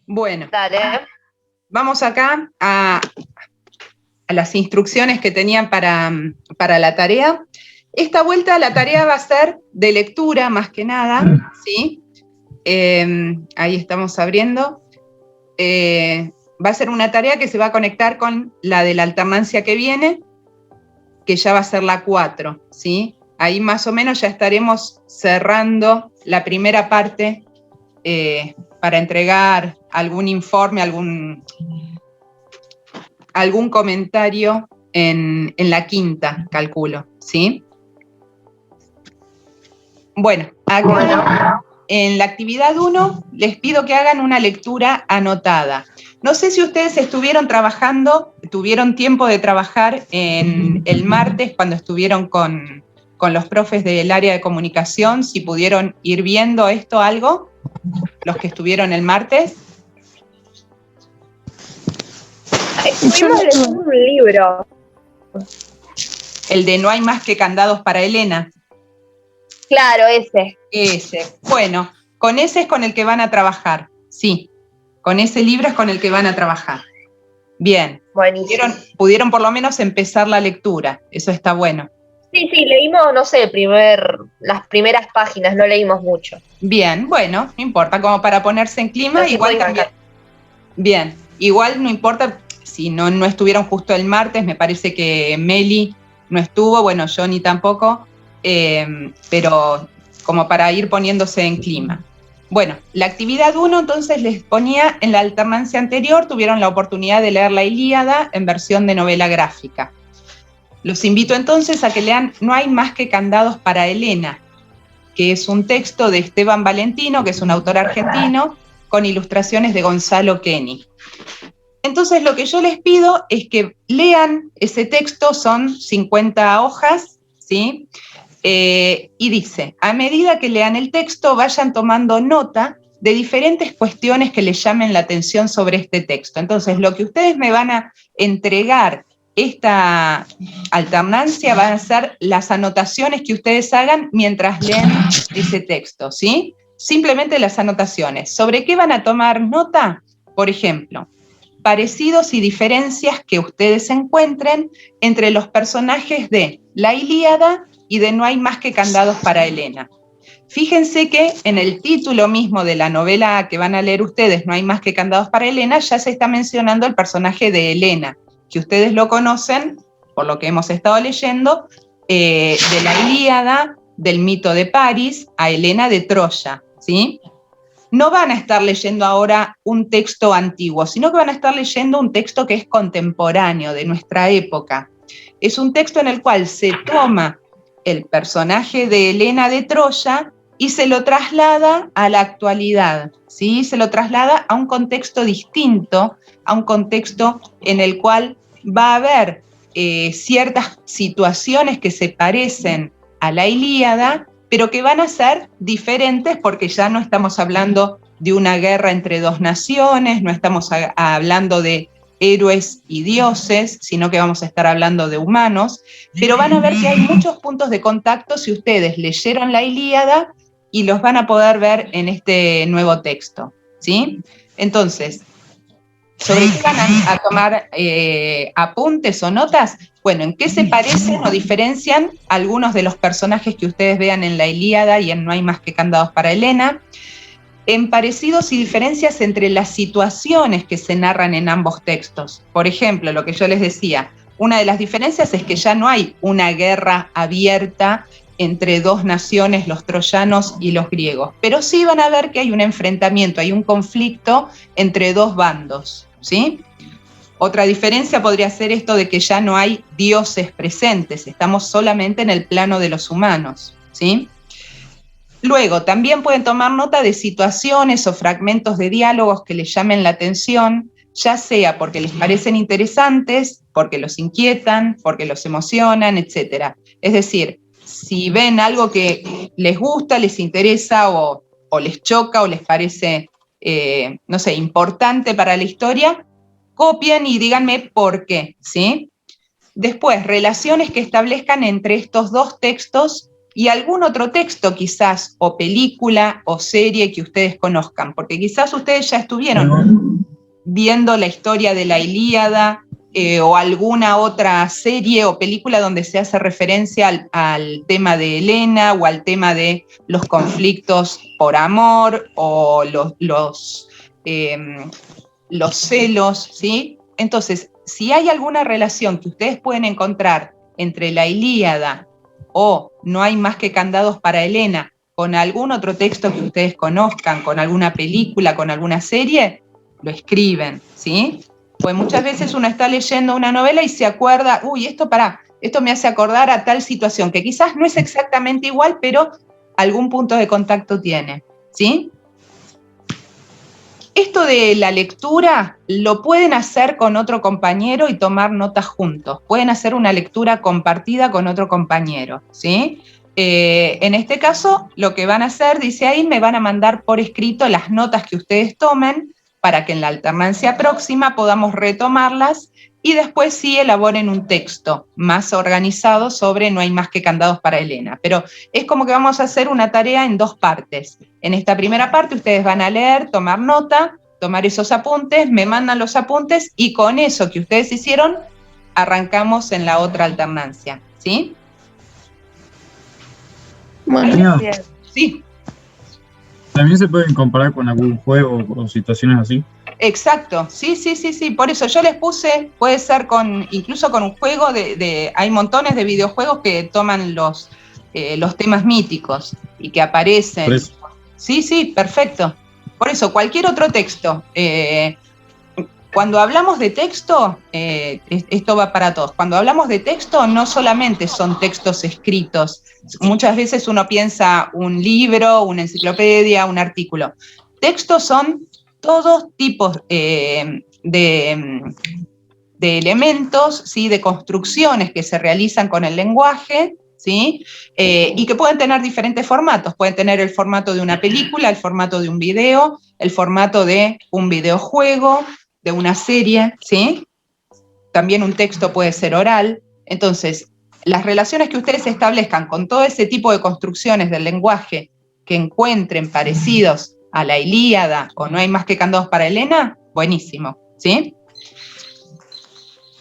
Bueno, Dale. vamos acá a las instrucciones que tenían para la tarea. Esta vuelta la tarea va a ser de lectura más que nada, ¿sí? Ahí estamos abriendo. Va a ser una tarea que se va a conectar con la de la alternancia que viene, que ya va a ser la 4, ¿sí? Ahí más o menos ya estaremos cerrando la primera parte para entregar algún informe, algún comentario en la quinta, calculo, ¿sí? Bueno, acá en la actividad 1 les pido que hagan una lectura anotada. No sé si ustedes estuvieron trabajando, tuvieron tiempo de trabajar en el martes cuando estuvieron con los profes del área de comunicación, si pudieron ir viendo esto algo, los que estuvieron el martes. Estuvimos leyendo un libro. El de No hay más que candados para Elena. Claro, ese. Ese. Bueno, con ese es con el que van a trabajar, sí. Con ese libro es con el que van a trabajar. Bien. Buenísimo. Pudieron por lo menos empezar la lectura, eso está bueno. Sí, leímos, no sé, las primeras páginas, no leímos mucho. Bien, bueno, no importa, como para ponerse en clima, pero igual también. Bien, igual no importa si no estuvieron justo el martes, me parece que Meli no estuvo, bueno, Johnny tampoco, pero como para ir poniéndose en clima. Bueno, la actividad 1 entonces les ponía en la alternancia anterior, tuvieron la oportunidad de leer la Ilíada en versión de novela gráfica. Los invito entonces a que lean No hay más que candados para Elena, que es un texto de Esteban Valentino, que es un autor argentino, con ilustraciones de Gonzalo Kenny. Entonces lo que yo les pido es que lean ese texto, son 50 hojas, ¿sí? Y dice, a medida que lean el texto, vayan tomando nota de diferentes cuestiones que les llamen la atención sobre este texto. Entonces, lo que ustedes me van a entregar esta alternancia van a ser las anotaciones que ustedes hagan mientras leen ese texto, ¿sí? Simplemente las anotaciones. ¿Sobre qué van a tomar nota? Por ejemplo, parecidos y diferencias que ustedes encuentren entre los personajes de La Ilíada y de No hay más que candados para Elena. Fíjense que en el título mismo de la novela que van a leer ustedes, No hay más que candados para Elena, ya se está mencionando el personaje de Elena, que ustedes lo conocen, por lo que hemos estado leyendo, de la Ilíada, del mito de París, a Helena de Troya, ¿sí? No van a estar leyendo ahora un texto antiguo, sino que van a estar leyendo un texto que es contemporáneo, de nuestra época. Es un texto en el cual se toma el personaje de Helena de Troya y se lo traslada a la actualidad, ¿sí? Se lo traslada a un contexto distinto, a un contexto en el cual va a haber ciertas situaciones que se parecen a la Ilíada, pero que van a ser diferentes porque ya no estamos hablando de una guerra entre dos naciones, no estamos hablando de héroes y dioses, sino que vamos a estar hablando de humanos, pero van a ver que hay muchos puntos de contacto si ustedes leyeron la Ilíada y los van a poder ver en este nuevo texto, ¿sí? Entonces, ¿sobre qué van a tomar apuntes o notas? Bueno, ¿en qué se parecen o diferencian algunos de los personajes que ustedes vean en la Ilíada y en No hay más que candados para Elena? En parecidos y diferencias entre las situaciones que se narran en ambos textos. Por ejemplo, lo que yo les decía, una de las diferencias es que ya no hay una guerra abierta entre dos naciones, los troyanos y los griegos, pero sí van a ver que hay un enfrentamiento, hay un conflicto entre dos bandos, ¿sí? Otra diferencia podría ser esto de que ya no hay dioses presentes, estamos solamente en el plano de los humanos, ¿sí? Luego, también pueden tomar nota de situaciones o fragmentos de diálogos que les llamen la atención, ya sea porque les parecen interesantes, porque los inquietan, porque los emocionan, etc. Es decir, si ven algo que les gusta, les interesa o les choca o les parece, no sé, importante para la historia, copien y díganme por qué, ¿sí? Después, relaciones que establezcan entre estos dos textos y algún otro texto quizás, o película o serie que ustedes conozcan, porque quizás ustedes ya estuvieron viendo la historia de la Ilíada, o alguna otra serie o película donde se hace referencia al tema de Helena o al tema de los conflictos por amor o los celos, ¿sí? Entonces, si hay alguna relación que ustedes pueden encontrar entre la Ilíada o No hay más que candados para Helena con algún otro texto que ustedes conozcan, con alguna película, con alguna serie, lo escriben, ¿sí? Pues muchas veces uno está leyendo una novela y se acuerda, uy, esto me hace acordar a tal situación, que quizás no es exactamente igual, pero algún punto de contacto tiene, ¿sí? Esto de la lectura lo pueden hacer con otro compañero y tomar notas juntos. Pueden hacer una lectura compartida con otro compañero, ¿sí? En este caso, lo que van a hacer, dice ahí, me van a mandar por escrito las notas que ustedes tomen para que en la alternancia próxima podamos retomarlas y después sí elaboren un texto más organizado sobre No hay más que candados para Helena. Pero es como que vamos a hacer una tarea en dos partes. En esta primera parte ustedes van a leer, tomar nota, tomar esos apuntes, me mandan los apuntes y con eso que ustedes hicieron, arrancamos en la otra alternancia, ¿sí? Bueno, sí. También se pueden comparar con algún juego o situaciones así. Exacto, sí, por eso yo les puse, puede ser incluso con un juego hay montones de videojuegos que toman los temas míticos y que aparecen. Sí, perfecto. Por eso, cualquier otro texto. Cuando hablamos de texto, esto va para todos. Cuando hablamos de texto, no solamente son textos escritos. Muchas veces uno piensa un libro, una enciclopedia, un artículo. Textos son todos tipos de elementos, ¿sí? De construcciones que se realizan con el lenguaje, ¿sí? Y que pueden tener diferentes formatos. Pueden tener el formato de una película, el formato de un video, el formato de un videojuego, de una serie, ¿sí? También un texto puede ser oral. Entonces, las relaciones que ustedes establezcan con todo ese tipo de construcciones del lenguaje que encuentren parecidos a la Ilíada o No hay más que candados para Helena, buenísimo, ¿sí?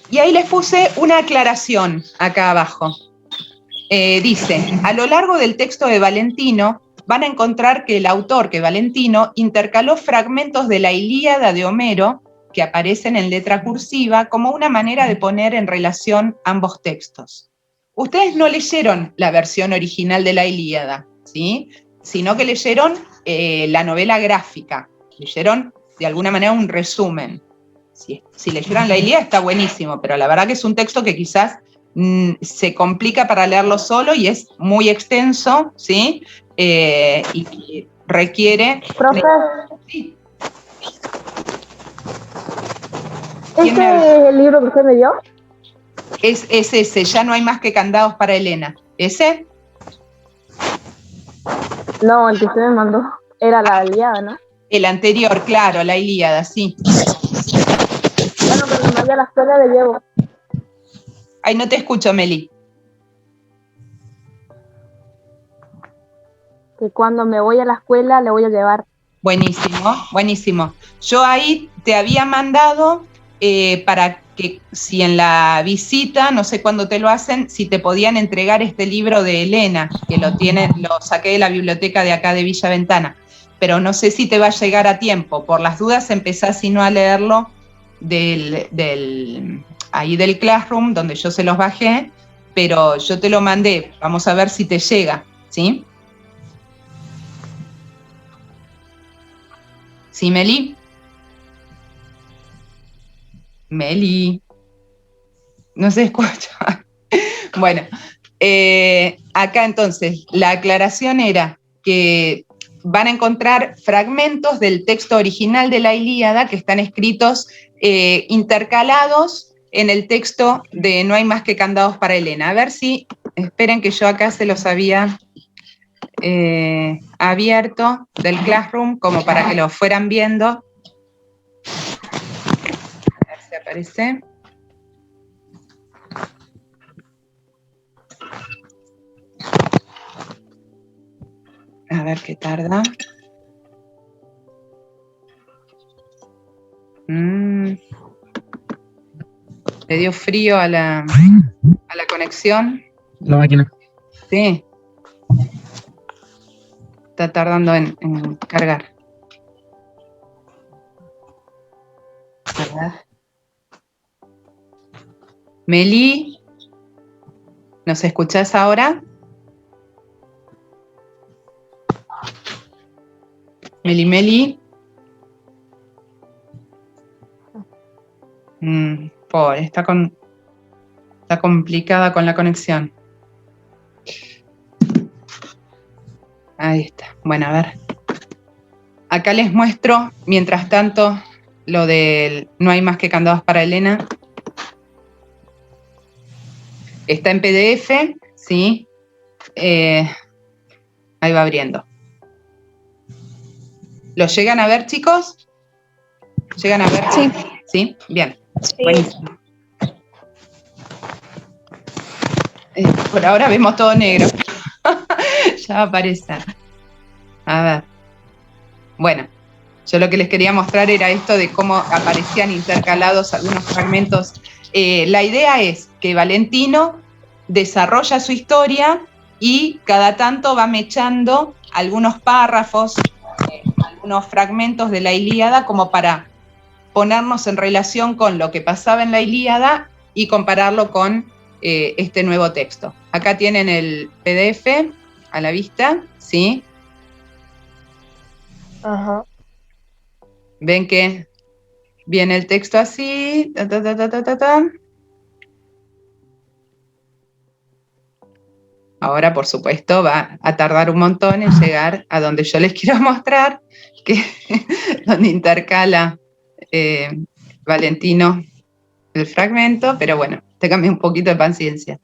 Y ahí les puse una aclaración acá abajo. Dice, a lo largo del texto de Valentino van a encontrar que el autor, que Valentino, intercaló fragmentos de la Ilíada de Homero que aparecen en letra cursiva como una manera de poner en relación ambos textos. Ustedes no leyeron la versión original de la Ilíada, ¿sí? Sino que leyeron la novela gráfica, leyeron de alguna manera un resumen. Si leyeran la Ilíada está buenísimo, pero la verdad que es un texto que quizás se complica para leerlo solo y es muy extenso, ¿sí? Y requiere... Profe, Sí. ¿este es el libro que usted me dio? Es ese, ya no hay más que candados para Helena. ¿Ese? No, el que usted me mandó era la Ilíada, ¿no? El anterior, claro, la Ilíada, sí. Bueno, cuando me vaya a la escuela le llevo. Ay, no te escucho, Meli. Que cuando me voy a la escuela le voy a llevar. Buenísimo, buenísimo. Yo ahí te había mandado para que si en la visita, no sé cuándo te lo hacen, si te podían entregar este libro de Helena, que lo saqué de la biblioteca de acá de Villa Ventana, pero no sé si te va a llegar a tiempo. Por las dudas empezás si no a leerlo ahí del Classroom, donde yo se los bajé, pero yo te lo mandé, vamos a ver si te llega, ¿sí? ¿Sí, Meli? Meli. No se escucha. Bueno, acá entonces la aclaración era que van a encontrar fragmentos del texto original de la Ilíada que están escritos intercalados en el texto de No hay más que candados para Helena. A ver si, esperen que yo acá se los había abierto del Classroom como para que lo fueran viendo. A ver si aparece. A ver qué tarda. Le dio frío a la conexión. La máquina. Sí. Está tardando en cargar. A ver. Meli, ¿nos escuchás ahora? Meli. Pobre, está complicada con la conexión. Ahí está. Bueno, a ver. Acá les muestro, mientras tanto, lo del No hay más que candados para Elena. Está en PDF, ¿sí? Ahí va abriendo. ¿Lo llegan a ver, chicos? ¿Llegan a ver? Sí. ¿Sí? Bien. Sí. Buenísimo. Por ahora vemos todo negro. Ya va a aparecer. A ver. Bueno, yo lo que les quería mostrar era esto de cómo aparecían intercalados algunos fragmentos. La idea es que Valentino desarrolla su historia y cada tanto va mechando algunos párrafos, algunos fragmentos de la Ilíada como para ponernos en relación con lo que pasaba en la Ilíada y compararlo con este nuevo texto. Acá tienen el PDF a la vista, ¿sí? Ajá. Ven que viene el texto así, Ahora, por supuesto, va a tardar un montón en llegar a donde yo les quiero mostrar, que donde intercala Valentino el fragmento, pero bueno, ténganme un poquito de paciencia.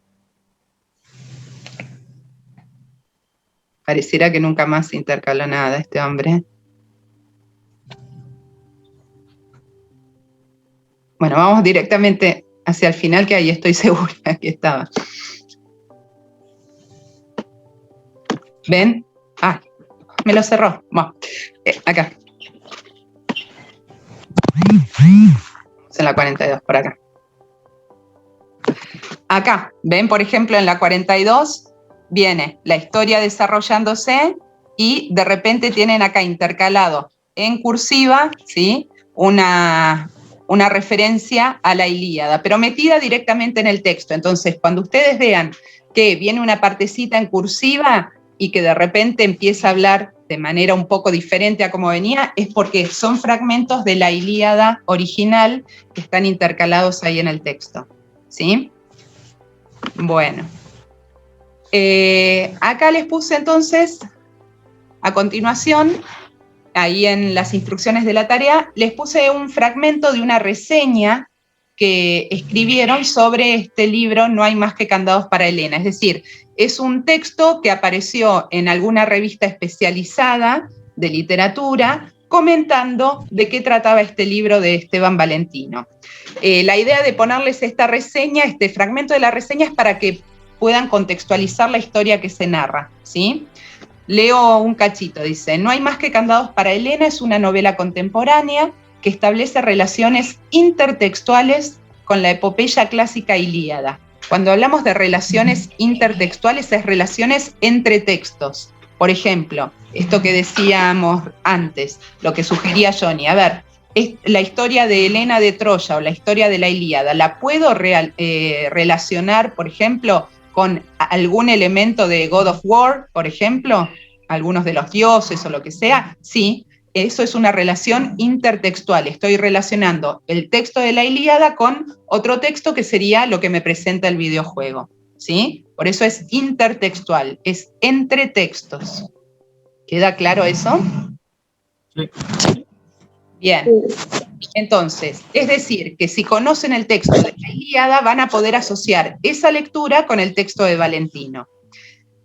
Pareciera que nunca más intercaló nada este hombre. Bueno, vamos directamente hacia el final, que ahí estoy segura que estaba. ¿Ven? Ah, me lo cerró. Bueno, acá. En la 42, por acá. Acá, ven, por ejemplo, en la 42 viene la historia desarrollándose y de repente tienen acá intercalado en cursiva, ¿sí? Una referencia a la Ilíada, pero metida directamente en el texto. Entonces, cuando ustedes vean que viene una partecita en cursiva y que de repente empieza a hablar de manera un poco diferente a como venía, es porque son fragmentos de la Ilíada original que están intercalados ahí en el texto, ¿sí? Bueno. Acá les puse entonces, a continuación, ahí en las instrucciones de la tarea, les puse un fragmento de una reseña que escribieron sobre este libro No hay más que candados para Elena. Es decir, es un texto que apareció en alguna revista especializada de literatura comentando de qué trataba este libro de Esteban Valentino. La idea de ponerles esta reseña, este fragmento de la reseña, es para que puedan contextualizar la historia que se narra, ¿sí? Leo un cachito, dice: No hay más que candados para Elena es una novela contemporánea que establece relaciones intertextuales con la epopeya clásica Ilíada. Cuando hablamos de relaciones intertextuales, es relaciones entre textos. Por ejemplo, esto que decíamos antes, lo que sugería Johnny, a ver, la historia de Helena de Troya o la historia de la Ilíada, ¿la puedo relacionar, por ejemplo, con algún elemento de God of War, por ejemplo, algunos de los dioses o lo que sea? Sí, eso es una relación intertextual. Estoy relacionando el texto de la Ilíada con otro texto que sería lo que me presenta el videojuego, ¿sí? Por eso es intertextual, es entre textos. ¿Queda claro eso? Sí. Bien. Entonces, es decir, que si conocen el texto de la Ilíada, van a poder asociar esa lectura con el texto de Valentino.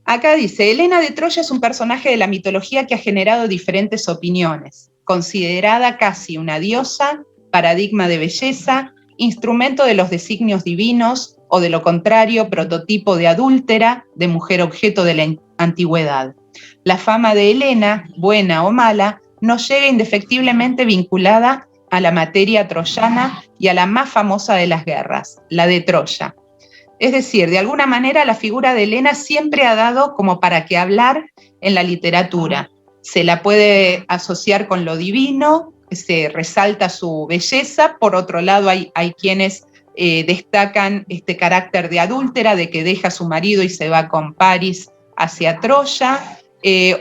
Acá dice: Helena de Troya es un personaje de la mitología que ha generado diferentes opiniones, considerada casi una diosa, paradigma de belleza, instrumento de los designios divinos, o de lo contrario, prototipo de adúltera, de mujer objeto de la antigüedad. La fama de Helena, buena o mala, nos llega indefectiblemente vinculada a la materia troyana y a la más famosa de las guerras, la de Troya. Es decir, de alguna manera la figura de Helena siempre ha dado como para qué hablar en la literatura. Se la puede asociar con lo divino, se resalta su belleza, por otro lado hay quienes destacan este carácter de adúltera, de que deja a su marido y se va con Paris hacia Troya.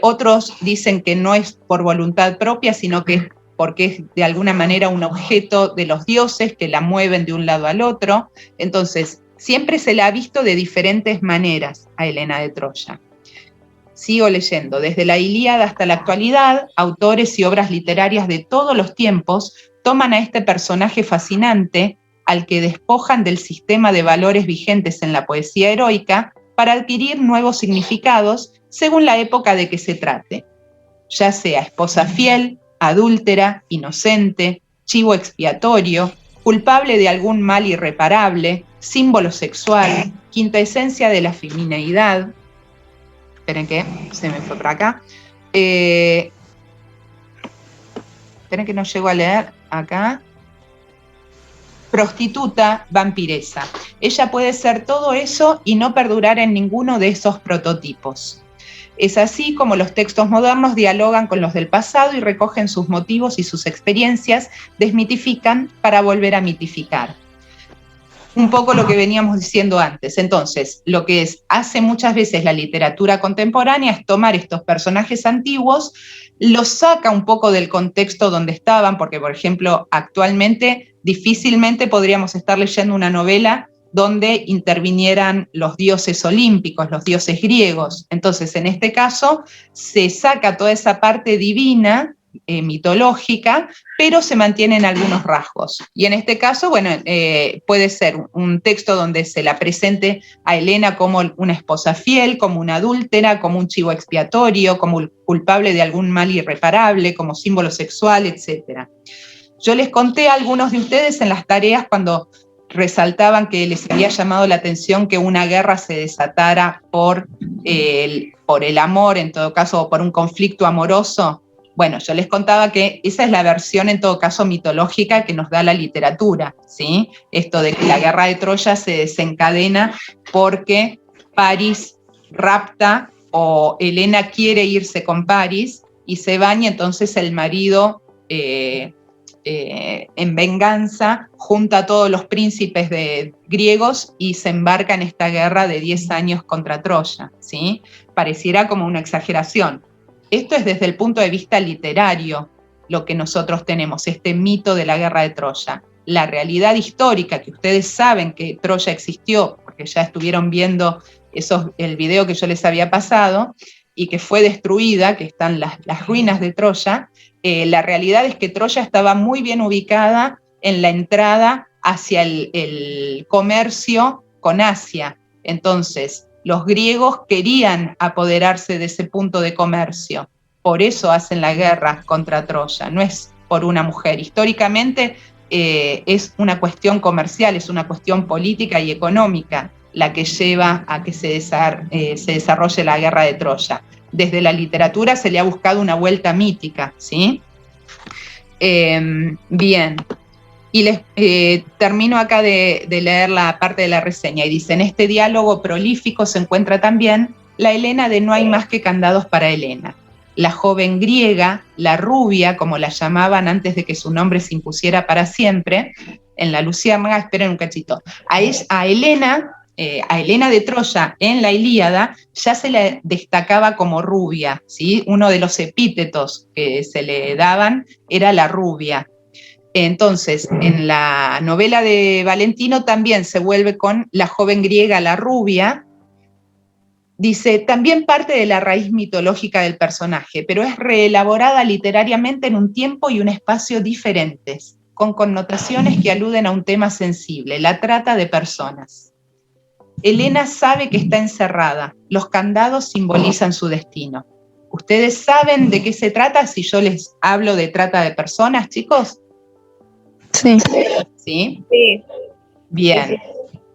Otros dicen que no es por voluntad propia, sino que es porque es de alguna manera un objeto de los dioses que la mueven de un lado al otro. Entonces, siempre se la ha visto de diferentes maneras a Helena de Troya. Sigo leyendo. Desde la Ilíada hasta la actualidad, autores y obras literarias de todos los tiempos toman a este personaje fascinante, al que despojan del sistema de valores vigentes en la poesía heroica para adquirir nuevos significados según la época de que se trate, ya sea esposa fiel, adúltera, inocente, chivo expiatorio, culpable de algún mal irreparable, símbolo sexual, quinta esencia de la femineidad. Esperen que se me fue por acá. Esperen que no llego a leer acá. Prostituta, vampiresa. Ella puede ser todo eso y no perdurar en ninguno de esos prototipos. Es así como los textos modernos dialogan con los del pasado y recogen sus motivos y sus experiencias, desmitifican para volver a mitificar. Un poco lo que veníamos diciendo antes. Entonces, lo que hace muchas veces la literatura contemporánea es tomar estos personajes antiguos, los saca un poco del contexto donde estaban, porque, por ejemplo, actualmente difícilmente podríamos estar leyendo una novela donde intervinieran los dioses olímpicos, los dioses griegos. Entonces, en este caso, se saca toda esa parte divina, mitológica, pero se mantienen algunos rasgos. Y en este caso, bueno, puede ser un texto donde se la presente a Helena como una esposa fiel, como una adúltera, como un chivo expiatorio, como culpable de algún mal irreparable, como símbolo sexual, etc. Yo les conté a algunos de ustedes en las tareas cuando resaltaban que les había llamado la atención que una guerra se desatara por el amor, en todo caso, o por un conflicto amoroso. Bueno, yo les contaba que esa es la versión, en todo caso, mitológica que nos da la literatura, ¿sí? Esto de que la guerra de Troya se desencadena porque Paris rapta o Helena quiere irse con Paris y se van, y entonces el marido, en venganza, junta a todos los príncipes griegos y se embarca en esta guerra de 10 años contra Troya, ¿sí? Pareciera como una exageración. Esto es desde el punto de vista literario lo que nosotros tenemos, este mito de la guerra de Troya. La realidad histórica, que ustedes saben que Troya existió, porque ya estuvieron viendo el video que yo les había pasado, y que fue destruida, que están las ruinas de Troya. La realidad es que Troya estaba muy bien ubicada en la entrada hacia el comercio con Asia. Entonces, los griegos querían apoderarse de ese punto de comercio, por eso hacen la guerra contra Troya, no es por una mujer. Históricamente es una cuestión comercial, es una cuestión política y económica la que lleva a que se desarrolle la guerra de Troya. Desde la literatura se le ha buscado una vuelta mítica, ¿sí? Bien. Y les termino acá de leer la parte de la reseña, y dice: en este diálogo prolífico se encuentra también la Helena de No hay más que candados para Helena, la joven griega, la rubia, como la llamaban antes de que su nombre se impusiera para siempre, en la Luciérnaga. Esperen un cachito. A Helena de Troya en la Ilíada ya se le destacaba como rubia, ¿sí? Uno de los epítetos que se le daban era la rubia. Entonces, en la novela de Valentino también se vuelve con la joven griega, la rubia. Dice, también parte de la raíz mitológica del personaje, pero es reelaborada literariamente en un tiempo y un espacio diferentes, con connotaciones que aluden a un tema sensible, la trata de personas. Helena sabe que está encerrada, los candados simbolizan su destino. ¿Ustedes saben de qué se trata si yo les hablo de trata de personas, chicos? Sí. ¿Sí? Sí. Bien. Sí.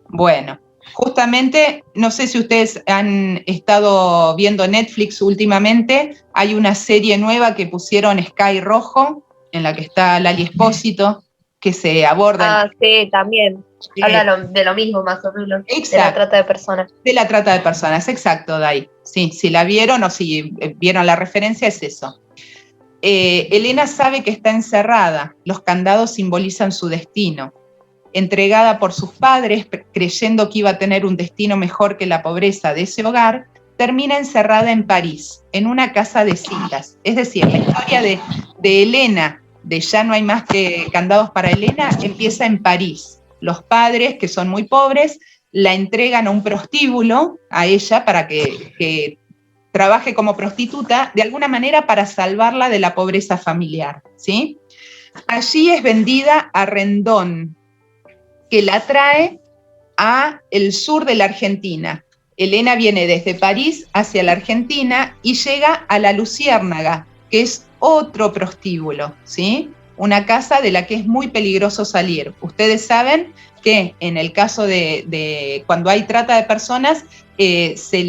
Bueno, justamente, no sé si ustedes han estado viendo Netflix últimamente, hay una serie nueva que pusieron Sky Rojo, en la que está Lali Espósito, que se aborda Ah, sí, también. Habla de lo mismo, más o menos, de la exacto, trata de personas. de la trata de personas, exacto, Dai. Sí, si la vieron o si vieron la referencia, es eso. Elena sabe que está encerrada, los candados simbolizan su destino. Entregada por sus padres, creyendo que iba a tener un destino mejor que la pobreza de ese hogar, termina encerrada en París, en una casa de citas. Es decir, la historia de Elena, de Ya no hay más que candados para Elena, empieza en París. Los padres, que son muy pobres, la entregan a un prostíbulo, a ella, para que trabaje como prostituta, de alguna manera para salvarla de la pobreza familiar, ¿sí? Allí es vendida a Rendón, que la trae a el sur de la Argentina. Elena viene desde París hacia la Argentina y llega a La Luciérnaga, que es otro prostíbulo, ¿sí? Una casa de la que es muy peligroso salir. Ustedes saben que en el caso de cuando hay trata de personas, se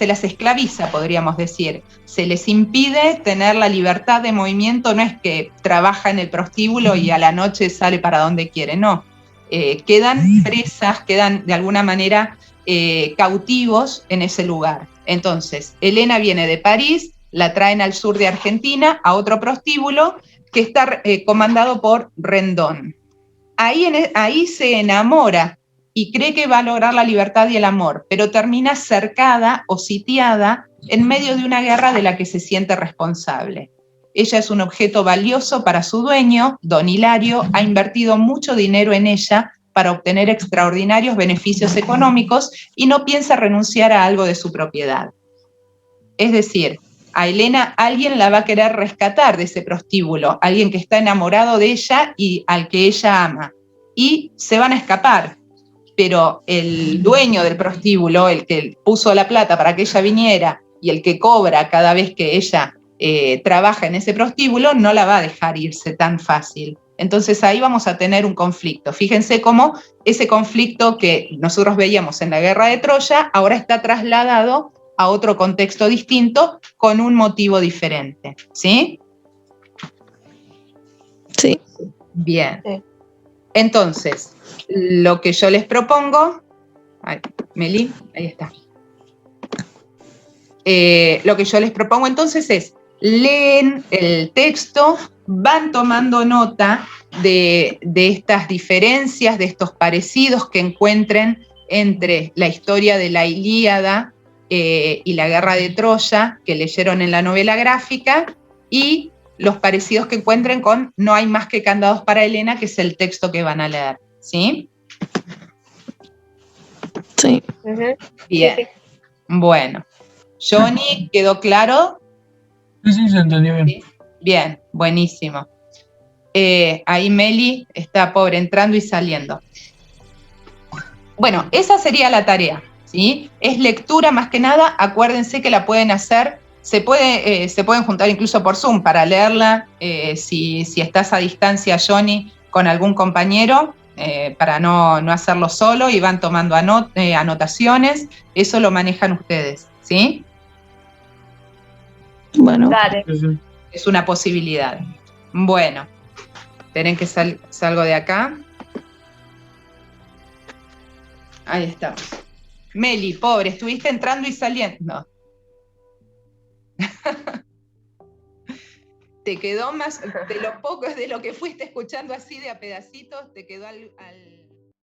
las esclaviza, podríamos decir. Se les impide tener la libertad de movimiento, no es que trabaja en el prostíbulo y a la noche sale para donde quiere, no. Quedan presas, quedan de alguna manera cautivos en ese lugar. Entonces, Elena viene de París, la traen al sur de Argentina, a otro prostíbulo que está comandado por Rendón. Ahí se enamora y cree que va a lograr la libertad y el amor, pero termina cercada o sitiada en medio de una guerra de la que se siente responsable. Ella es un objeto valioso para su dueño, don Hilario, ha invertido mucho dinero en ella para obtener extraordinarios beneficios económicos y no piensa renunciar a algo de su propiedad. Es decir, a Elena alguien la va a querer rescatar de ese prostíbulo, alguien que está enamorado de ella y al que ella ama. Y se van a escapar, pero el dueño del prostíbulo, el que puso la plata para que ella viniera y el que cobra cada vez que ella trabaja en ese prostíbulo, no la va a dejar irse tan fácil. Entonces ahí vamos a tener un conflicto. Fíjense cómo ese conflicto que nosotros veíamos en la guerra de Troya ahora está trasladado a otro contexto distinto con un motivo diferente. ¿Sí? Sí. Bien. Sí. Entonces, lo que yo les propongo, Meli, ahí está. Lo que yo les propongo entonces es, leen el texto, van tomando nota de estas diferencias, de estos parecidos que encuentren entre la historia de la Ilíada y la guerra de Troya, que leyeron en la novela gráfica, y los parecidos que encuentren con No hay más que candados para Elena, que es el texto que van a leer. ¿Sí? Sí. Ujú. Bien. Sí, sí. Bueno. Johnny, ¿quedó claro? Sí, se entendió bien. ¿Sí? Bien, buenísimo. Ahí Meli está pobre entrando y saliendo. Bueno, esa sería la tarea, ¿sí? Es lectura más que nada, acuérdense que la pueden hacer, se pueden juntar incluso por Zoom para leerla, si estás a distancia, Johnny, con algún compañero, para no hacerlo solo y van tomando anotaciones, eso lo manejan ustedes, ¿sí? Bueno. Dale. Sí. Es una posibilidad. Bueno, esperen que salgo de acá. Ahí estamos. Meli, pobre, estuviste entrando y saliendo. Te quedó más, de lo poco, de lo que fuiste escuchando así de a pedacitos, te quedó al